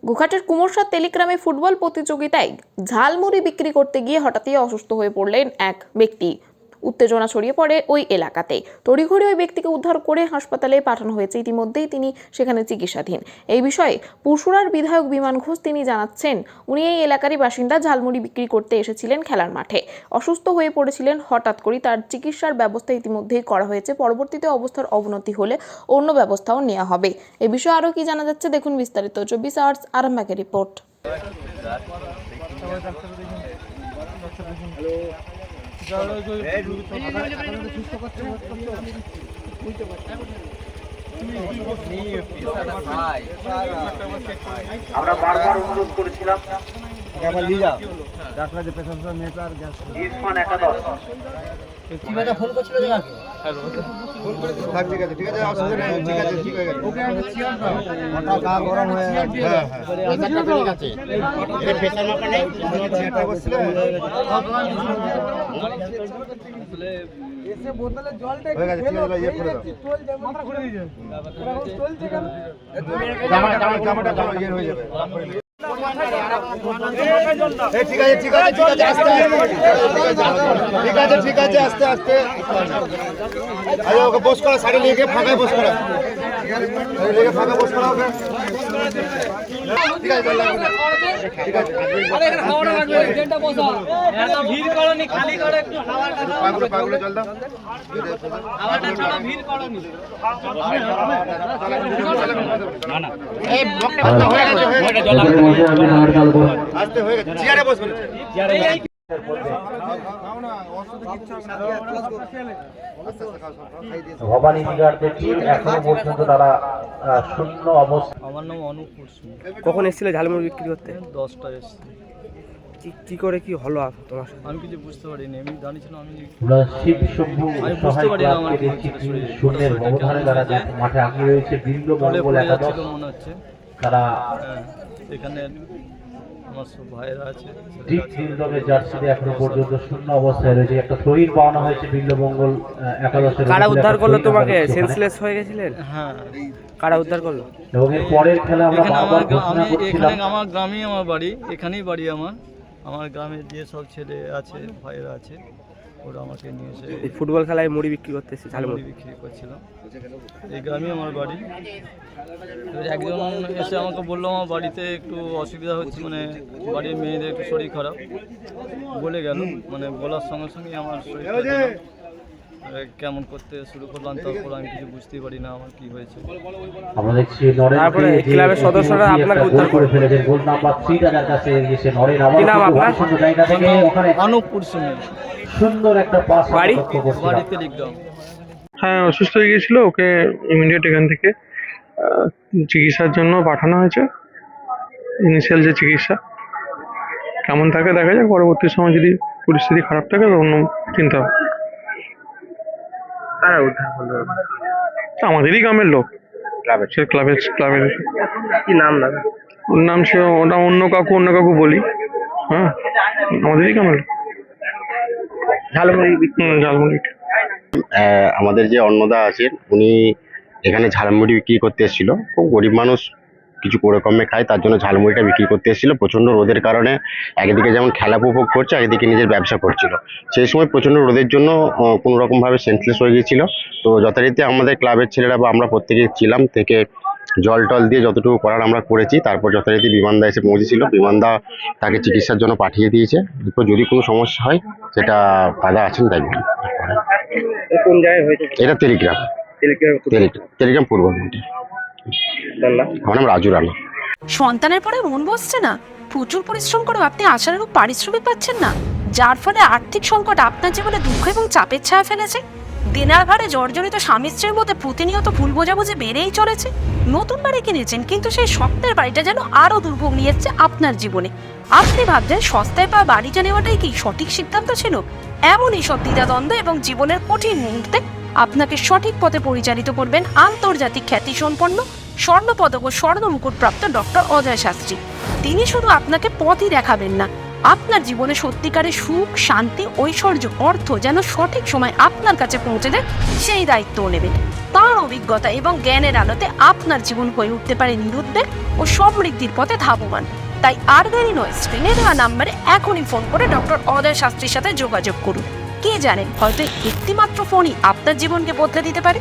গোঘাটের কুমোরসার টেলিগ্রামে ফুটবল প্রতিযোগিতায় ঝালমুড়ি বিক্রি করতে গিয়ে হঠাৎই অসুস্থ হয়ে পড়লেন এক ব্যক্তি। উত্তেজনা ছড়িয়ে পড়ে ওই এলাকাতে। তড়িঘড়ি ওই ব্যক্তিকে উদ্ধার করে হাসপাতালে পাঠানো হয়েছে। ইতিমধ্যেই তিনি সেখানে চিকিৎসাধীন। এই বিষয়ে পুরসুরার বিধায়ক বিমান ঘোষ তিনি জানাচ্ছেন, উনি এই এলাকারই বাসিন্দা। ঝালমুড়ি বিক্রি করতে এসেছিলেন খেলার মাঠে, অসুস্থ হয়ে পড়েছিলেন। হঠাৎ করে তার চিকিৎসার ব্যবস্থা ইতিমধ্যেই করা হয়েছে। পরবর্তীতে অবস্থার অবনতি হলে অন্য ব্যবস্থাও নেওয়া হবে। এ বিষয়ে আরও কি জানা যাচ্ছে দেখুন বিস্তারিত 24 আওয়ার্স আরামবাগের রিপোর্ট। আমরা বারবার অনুরোধ করেছিলাম ফোন করছিল ঠিক আছে ঠিক আছে অসুবিধা নেই, ঠিক আছে ঠিক আছে ওটা গা গরম হয়ে গেছে এটা প্রেসার মাপা নেই এটা বসলে এসে বোতলে জলটা হয়ে গেছে ঠিক আছে ইয়ে করে দাও মাথা ঘুরে দিয়েছে চলছে কেন জামাটা ইয়ে হয়ে যাবে। ঠিক আছে ঠিক আছে ঠিক আছে আস্তে ঠিক আছে ঠিক আছে আস্তে আস্তে আরে ওকে বস করা সাইডে নিয়ে ফাঁকায় বস করা লেগে ফাঁকা বস করা ওকে ঠিক আছে ঠিক আছে আরে এখানে হাওয়াটা লাগবে ট্রেনটা বসা এত ভিড় করনি খালি করে একটু হাওয়াটা পাগলে চল দাও হাওয়াটা চলো ভিড় করনি না না এই বকটা হয়ে গেছে আস্তে হয়ে গেছে চেয়ারে বস বলেছে চেয়ারে ভবানীনগর থেকে এখনো পর্যন্ত তারা শূন্য অবস্থা। আমার নাম অনুপ কুরসুম। কখন এসেছিলে ঝালমুড়ি বিক্রি করতে? 10টায় এসেছি। কি করে কি হলো তোমার সাথে? আমি কিছু বুঝতে পারিনি, আমি জানিছিলাম শিব শম্ভু সহায় ক্লাবকে দেখছি শূন্যের ব্যবধানে তারা মাঠে আঁকিয়ে রয়েছে। বৃন্দ মঙ্গল একাদশ মনে হচ্ছে তারা এখানে আমার সব ভাইরা আছে। ডিপ বৃন্দকের জার্সিতে এখনো পর্যন্ত শূন্য অবস্থায় রয়েছে। একটা থ্রোইন পাওয়ানো হয়েছে বৃন্দ মঙ্গল একাদশের। কারা উদ্ধার করলো তোমাকে? সেন্সলেস হয়ে গেছিলেন? হ্যাঁ। কারা উদ্ধার করলো? এবং এর পরের খেলা আমরা বারবার ঘোষণা করছিলাম। এখানে আমার গ্রামেই আমার বাড়ি, এখানেই বাড়ি আমার গ্রামে যে সব ছেলে আছে ভাইরা আছে ওরা আমাকে নিয়ে এসে এই ফুটবল খেলায় মুড়ি বিক্রি করতে এসে ঝালমুড়ি বিক্রি করছিলাম। এই গ্রামেই আমার বাড়ি। একজন এসে আমাকে বললো আমার বাড়িতে একটু অসুবিধা হচ্ছে, মানে বাড়ির মেয়েদের একটু শরীর খারাপ বলে গেল। মানে বলার সঙ্গে সঙ্গে আমার শরীর কেমন করতে শুরু করলাম, তারপর আমি কিছু বুঝতেই পারি না আমার কি হয়েছে। আমরা দেখছি তারপরে ক্লাবের সদস্যরা আপনাকে উদ্ধার করে ফেলেছেন। গোল নাম্বার 3 তার কাছে এসে নরেন আবার সুন্দর জায়গা থেকে ওখানে অনুপ কুরসুম সুন্দর একটা পাস বাড়িতে লিখলাম। হ্যাঁ, অসুস্থ হয়ে গিয়েছিল, ওকে ইমিডিয়েট এখান থেকে চিকিৎসার জন্য পাঠানো হয়েছে। ইনিশিয়াল যে চিকিৎসা কেমন থাকে দেখা যাক, পরবর্তী সময় যদি পরিস্থিতি খারাপ থাকে তো অন্য চিন্তা হবে। কারা উদ্ধার করলো? আমাদেরই গ্রামের লোক, ক্লাবের কি নাম দাদা? ওর নাম সে ওটা অন্য কাকু বলি। হ্যাঁ, আমাদেরই গ্রামের লোক। ঝালমুড়ি ঝালমুড়ি। আমাদের যে অন্নদা আছেন উনি এখানে ঝালমুড়ি বিক্রি করতে এসেছিল। খুব গরিব মানুষ, কিছু করে কমে খায়, তার জন্য ঝালমুড়িটা বিক্রি করতে এসেছিল। প্রচণ্ড রোদের কারণে একদিকে যেমন খেলা উপভোগ করছে, একদিকে নিজের ব্যবসা করছিল। সেই সময় প্রচণ্ড রোদের জন্য কোনো রকমভাবে সেন্সলেস হয়ে গিয়েছিল। তো যথারীতি আমাদের ক্লাবের ছেলেরা বা আমরা প্রত্যেকে ছিলাম, থেকে জল টল দিয়ে যতটুকু করার আমরা করেছি। তারপর যথারীতি বিমানদা এসে পৌঁছেছিল, বিমানদা তাকে চিকিৎসার জন্য পাঠিয়ে দিয়েছে। এরপর যদি কোনো সমস্যা হয় সেটা দাদা আছেন দেখবেন। কোন জায়গায় হয়েছে? এটা টেলিগ্রাম পূর্ব। আমার নাম রাজু রানা। সন্তানের পরে মন বসছে না, প্রচুর পরিশ্রম করেও আপনি আশানুরূপ পারিশ্রমিক পাচ্ছেন না, যার ফলে আর্থিক সংকট আপনার জীবনে দুঃখ এবং চাপের ছায়া ফেলেছে। দিনার ভারে জর্জরিত স্বামী স্ত্রীর মধ্যে প্রতিনিয়ত ভুল বোঝাবুঝি বেড়েই চলেছে। নতুন বাড়ি কিনেছেন, কিন্তু সেই স্বপ্নের বাড়িটা যেন আরো দুর্ভোগ নিয়ে এসেছে আপনার জীবনে। আপনি ভাবছেন সস্তায় পাওয়া বাড়িটা নেওয়াটাই কি সঠিক সিদ্ধান্ত ছিল? এমনই সব দ্বিধাদ্বন্দ্ব এবং জীবনের কঠিন মুহূর্তে আপনাকে সঠিক পথে পরিচালিত করবেন আন্তর্জাতিক খ্যাতিসম্পন্ন স্বর্ণপদক ও স্বর্ণ মুকুট প্রাপ্ত ডক্টর অজয় শাস্ত্রী। তিনি শুধু আপনাকে পথই দেখাবেন না, আপনার জীবনে সত্যিকারের সুখ, শান্তি, ঐশ্বর্য, অর্থ যেন সঠিক সময় আপনার কাছে পৌঁছে দেয়, সেই দায়িত্বও নেবেন। তার অভিজ্ঞতা এবং জ্ঞানের আলোতে আপনার জীবন হয়ে উঠতে পারে নিরুদ্বেগ ও সমৃদ্ধির পথে ধাবমান। তাই আর দেরি নয়, স্ক্রিনে দেওয়া নাম্বারে এখনই ফোন করে ডক্টর অজয় শাস্ত্রীর সাথে যোগাযোগ করুন। কে জানেন, হয়তো একটিমাত্র ফোনই আপনার জীবনকে বদলে দিতে পারে।